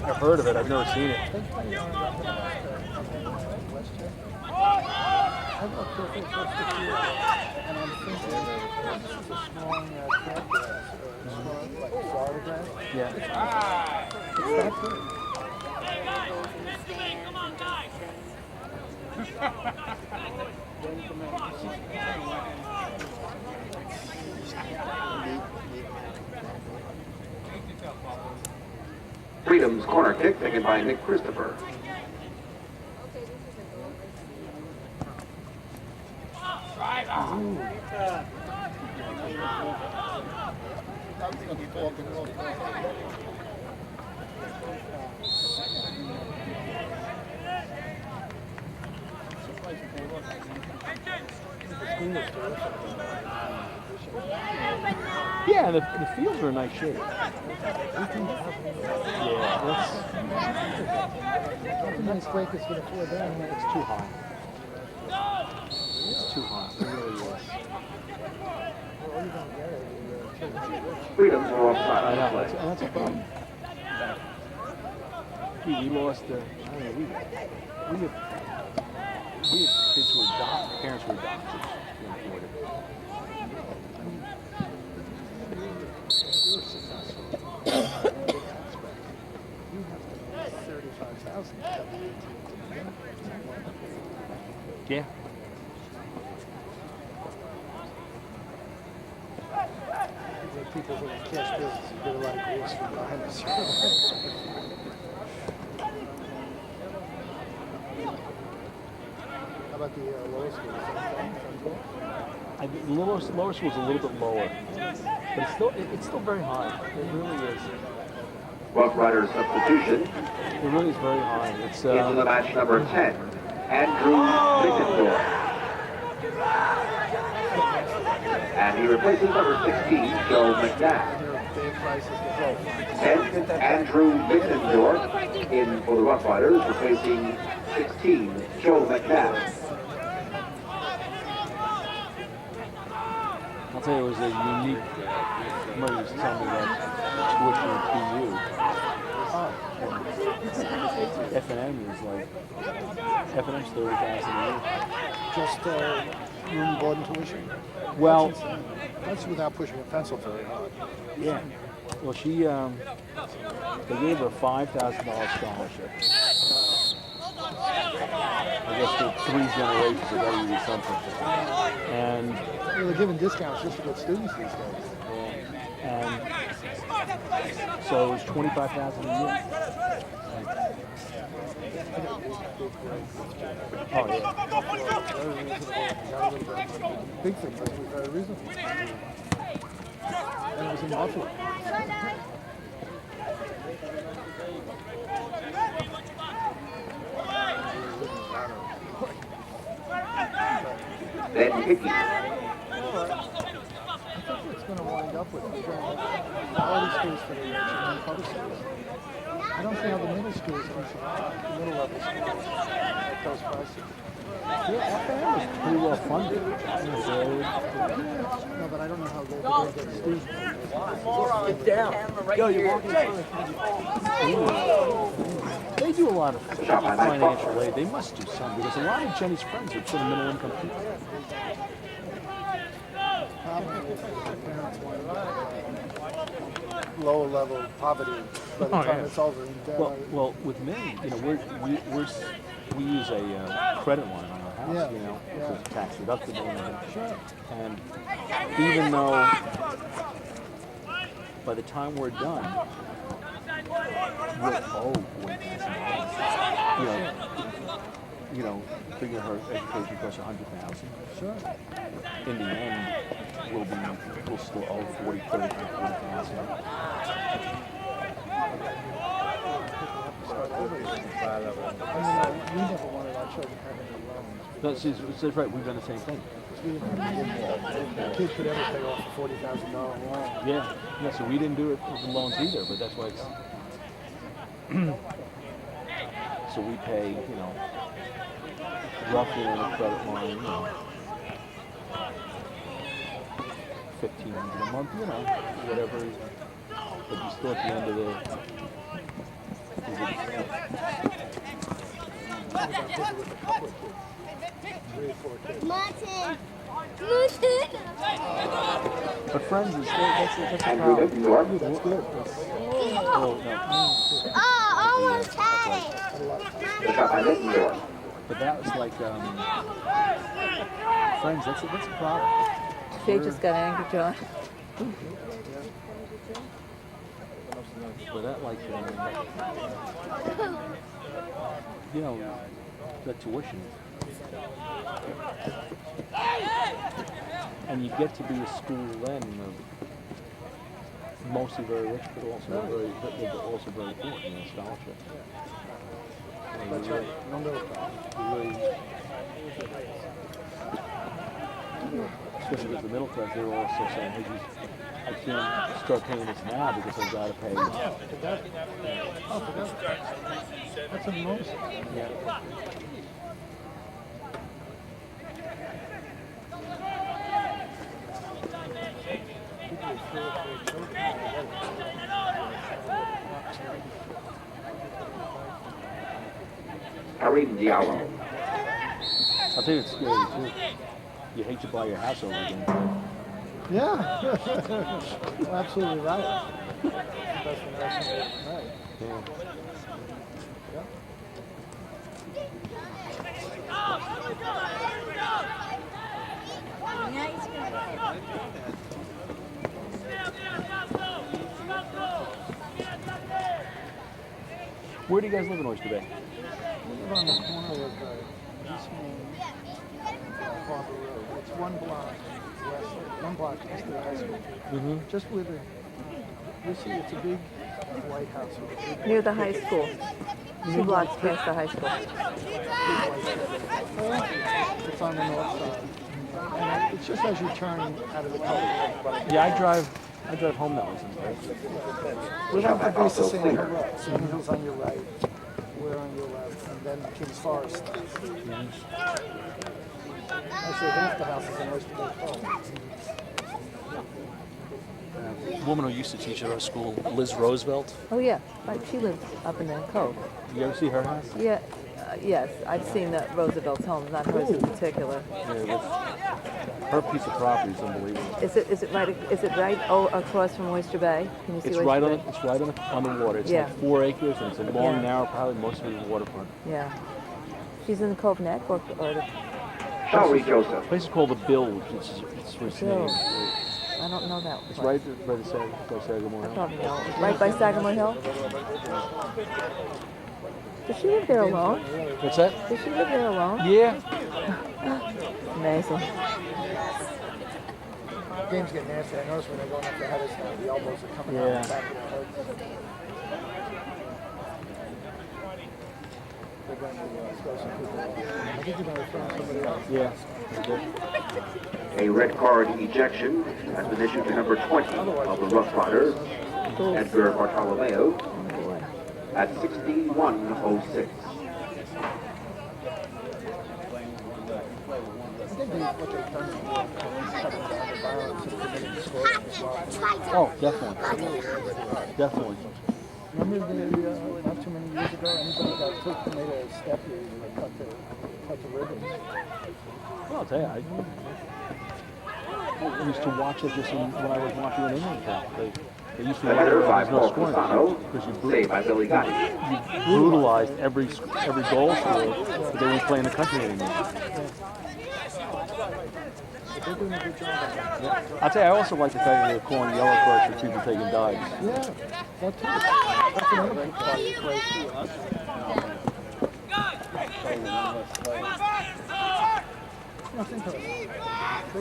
Speaker 2: I've heard of it, I've never seen it.
Speaker 4: I looked at it just a few, and I'm thinking this is a strong crabgrass or a strong like Florida grass.
Speaker 2: Yeah.
Speaker 4: It's that good.
Speaker 1: Freedom's corner kick taken by Nick Christopher.
Speaker 4: school is terrific.
Speaker 2: Yeah, the fields are in nice shape. Yeah,
Speaker 4: That's a nice breakers for the floor down.
Speaker 2: it's too high. It's too high. It really is.
Speaker 4: Well, you don't get it.
Speaker 1: Freedoms were
Speaker 2: I
Speaker 1: offside.
Speaker 2: know, that's a problem. We lost I mean, we had kids who were parents who were doctors in Florida.
Speaker 4: You were successful. You have to know 35,000 to have the 18 to
Speaker 2: Yeah.
Speaker 4: the people who are in cash business, you get a lot of grease from behind us. How about the lower school? Is that fun?
Speaker 2: The lower school is a little bit lower, but it's still very high. It really is.
Speaker 1: Rough Riders substitution
Speaker 2: It really is very high. It's
Speaker 1: into the match number 10, Andrew Mittendorf. And he replaces number 16, Joe McNabb.
Speaker 4: Dave Price is the pro.
Speaker 1: 10, Andrew Mittendorf in for the Rough Riders, replacing 16, Joe McNabb.
Speaker 2: I'll tell you, it was a unique. Murray was telling me that tuition at PU. F&M is like F&M's $30,000 a year.
Speaker 4: Just room, board, and tuition.
Speaker 2: Well,
Speaker 4: That's without pushing a pencil very hard.
Speaker 2: yeah. Well, she they gave her a $5,000 scholarship. I guess for 3 generations of WU something. And
Speaker 4: They're giving discounts just to get students these days.
Speaker 2: and so it was $25,000 a year. Oh yeah.
Speaker 4: Very reasonable. Big thing was very reasonable. And it was in Buffalo.
Speaker 1: Then Hickey.
Speaker 4: I think it's going to wind up with all these schools for the rich and then public schools. I don't see how the middle schools can survive, the middle level schools at those prices.
Speaker 2: Yeah, F&M was pretty well funded.
Speaker 4: No, but I don't know how they're going to get students.
Speaker 2: Yo, you're walking They do a lot of financial aid. They must do some because a lot of Jenny's friends are sort of middle income people.
Speaker 4: Lower level poverty by the time it's over. And,
Speaker 2: Well, with me, you know, we use a credit line on our house,
Speaker 4: Yeah,
Speaker 2: you know,
Speaker 4: yeah.
Speaker 2: because it's tax deductible and everything. And even though by the time we're done, we'll owe $40,000. You know, figure her education costs $100,000.
Speaker 4: sure.
Speaker 2: In the end, we'll still owe $40,000.
Speaker 4: We never wanted our children having any loans.
Speaker 2: No, that's right. We've done the same thing.
Speaker 4: We didn't think a kid could ever pay off a $40,000 loan.
Speaker 2: Yeah. So we didn't do it with the loans either, but that's why it's. So we pay, you know, roughly on a credit line, you know, $1,500 a month, you know, whatever. But you still at the end of the.
Speaker 5: Martin!
Speaker 2: But friends is that's a
Speaker 1: Andrew
Speaker 2: problem.
Speaker 1: Mittendorf.
Speaker 4: That's good.
Speaker 2: Oh, no.
Speaker 5: Oh, almost had it.
Speaker 1: The shot by Mittendorf.
Speaker 2: But that was like, friends, that's a problem.
Speaker 3: Jay just got angry, John.
Speaker 2: But that like, you know, the tuition. And you get to be a school then, mostly very rich, but also very important in a scholarship.
Speaker 4: That's right. No middle class.
Speaker 2: You really, especially with the middle class, they're also saying, hey, I can't start paying this now because I've got to pay.
Speaker 4: That's a most.
Speaker 2: Yeah.
Speaker 1: Karim Diallo.
Speaker 2: I think it's scary too. You hate to buy your house over again.
Speaker 4: Yeah. You're absolutely right. That's the nice thing. Right.
Speaker 2: Yeah. Where do you guys live in Oyster Bay?
Speaker 4: We live on the corner of East Main, Harbor Road. It's one block west of the high school.
Speaker 2: Mm-hmm.
Speaker 4: Just with a, you see, it's a big white house with a big
Speaker 3: Near the high school. 2 blocks past the high school.
Speaker 4: It's on the north side. And it's just as you turn out of the cul
Speaker 2: Yeah, I drive home that way sometimes.
Speaker 4: We have the base of Sand Hill Road. Sand Hill's on your right. We're on your left. And then Kings Forest. Actually, half the houses in Oyster Bay Falls.
Speaker 2: A woman who used to teach at our school, Liz Roosevelt.
Speaker 3: Oh yeah, right. She lives up in the cove.
Speaker 2: You ever see her house?
Speaker 3: Yeah, yes, I've seen the Roosevelt's homes, not hers in particular.
Speaker 2: Yeah, her piece of property is unbelievable.
Speaker 3: Is it right? Is it right across from Oyster Bay? Can you see
Speaker 2: It's
Speaker 3: Oyster
Speaker 2: right
Speaker 3: Bay?
Speaker 2: on the water. It's
Speaker 3: Yeah.
Speaker 2: like 4 acres and it's a long,
Speaker 3: Yeah.
Speaker 2: narrow, probably most of it is waterfront.
Speaker 3: Yeah. She's in the Cove Neck or the,
Speaker 1: Shalrie Joseph.
Speaker 2: The place is called The Bill, which is its
Speaker 3: Bill.
Speaker 2: name.
Speaker 3: I don't know that.
Speaker 2: It's
Speaker 3: place.
Speaker 2: right by the Sagamore
Speaker 3: I
Speaker 2: Hill.
Speaker 3: probably know. Right by Sagamore Hill? Does she live there alone?
Speaker 2: What's that?
Speaker 3: Does she live there alone?
Speaker 2: Yeah.
Speaker 3: Amazing.
Speaker 4: Games get nasty. I notice when they're going up the headers now, the elbows are coming out
Speaker 2: Yeah.
Speaker 4: the back of the head. They're going to throw some people off. I think you're going to throw somebody else.
Speaker 2: Yeah. Okay.
Speaker 1: A red card ejection has been issued to number 20 of the Rough Riders, Edgar Bartolomeo,
Speaker 3: Oh boy.
Speaker 1: at 61:06.
Speaker 4: I think what they've done is cutting down the violence and committing scoring as well.
Speaker 2: Oh, definitely. Definitely.
Speaker 4: Remember not too many years ago, anybody that made a step here, they cut the ribbon.
Speaker 2: Well, I'll tell you, I used to watch it just when I was watching an England game. They used to
Speaker 1: The header by
Speaker 2: there's no
Speaker 1: Paul
Speaker 2: scoring
Speaker 1: Castano,
Speaker 2: because
Speaker 1: saved by Billy Gotti.
Speaker 2: you brutalized every goal scorer, but they weren't playing the country anymore.
Speaker 4: They're doing a good job on that.
Speaker 2: I'll tell you, I also like the fact that they're calling yellow cards for people taking dives.
Speaker 4: Yeah, that too. That's another big part of the equation. I think they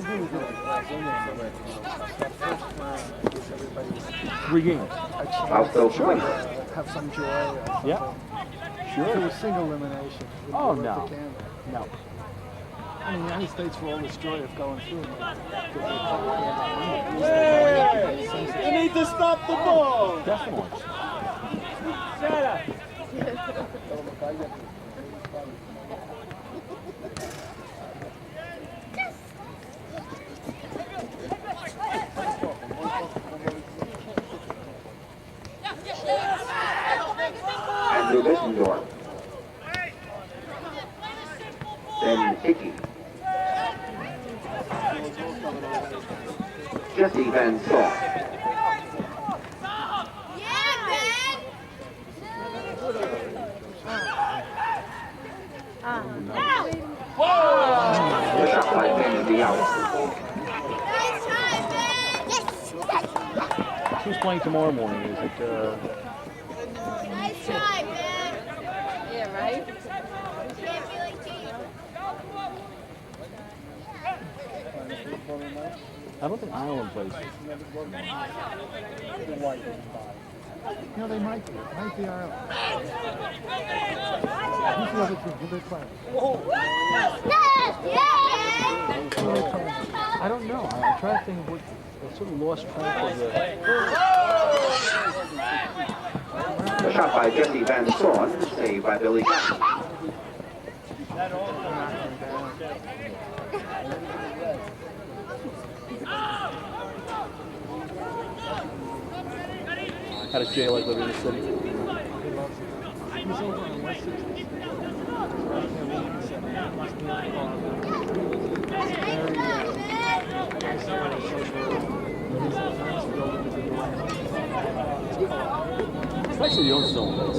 Speaker 4: do good. That first round gives everybody
Speaker 2: 3 games.
Speaker 4: a
Speaker 1: Also
Speaker 4: chance
Speaker 1: played.
Speaker 4: to have some joy. Or
Speaker 2: Yeah.
Speaker 4: If it
Speaker 2: Sure.
Speaker 4: was single elimination, it
Speaker 2: Oh,
Speaker 4: wouldn't be worth
Speaker 2: no.
Speaker 4: the candle.
Speaker 2: No.
Speaker 4: I mean, the United States, for all this joy of going through,
Speaker 6: You need to stop the ball.
Speaker 2: Definitely.
Speaker 1: Andrew Bissendorf. Then Hickey. Jesse Van Saw. The shot by Ben Diallo.
Speaker 2: Who's playing tomorrow morning? Is it,
Speaker 5: Nice try, man. Yeah, right? Can't be like Gene.
Speaker 2: I don't think Ireland plays.
Speaker 4: You know, they might be. It might be Ireland. Who's the other team? Who they playing? Who are they playing?
Speaker 2: I don't know. I'm trying to think of what I sort of lost track of the.
Speaker 1: A shot by Jesse Van Saun, saved by Billy Gunn.
Speaker 2: How does Jay like living in the city?
Speaker 4: He loves it. He's over on West 60th.
Speaker 2: It's nice that you own someone.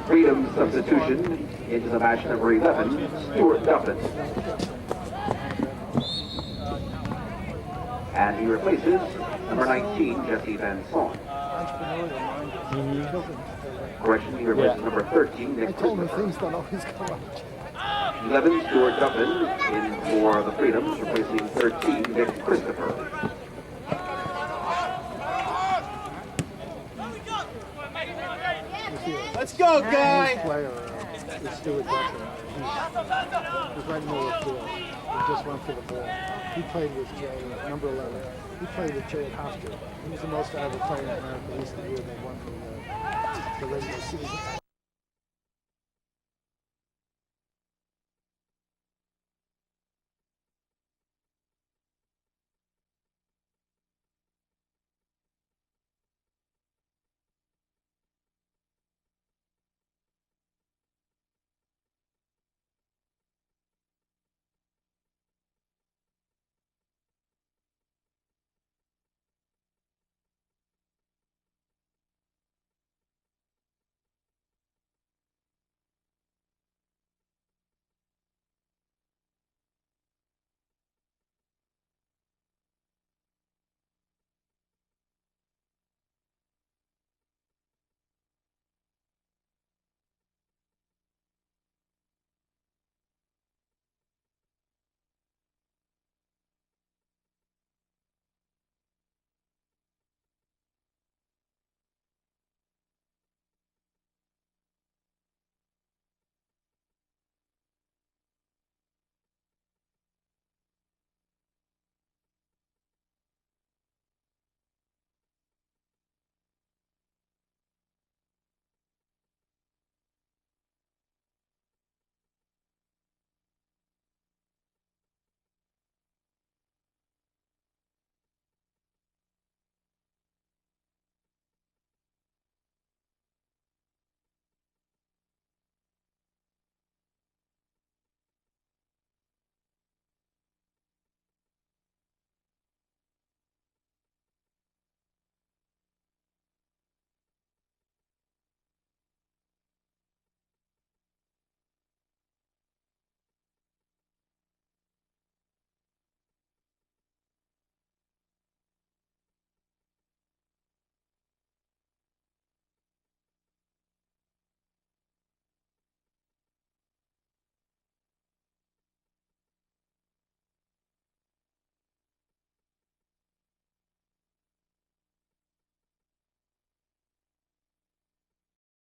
Speaker 1: Freedom substitution into the match number 11, Stuart Duffin. And he replaces number 19, Jesse Van Saun. Correction, he replaces number 13,
Speaker 4: I
Speaker 1: Nick
Speaker 4: told him
Speaker 1: Christopher.
Speaker 4: things don't always come out.
Speaker 1: 11, Stuart Duffin in for the Freedoms, replacing 13, Nick Christopher.
Speaker 6: Let's go, guy!
Speaker 4: His player is Stuart Duffin. He's right in the middle of the field. He just went for the ball. He played with Jay, number 11. He played with Jay at Hofstra. He was the most valuable player in America East the year they won the regular season.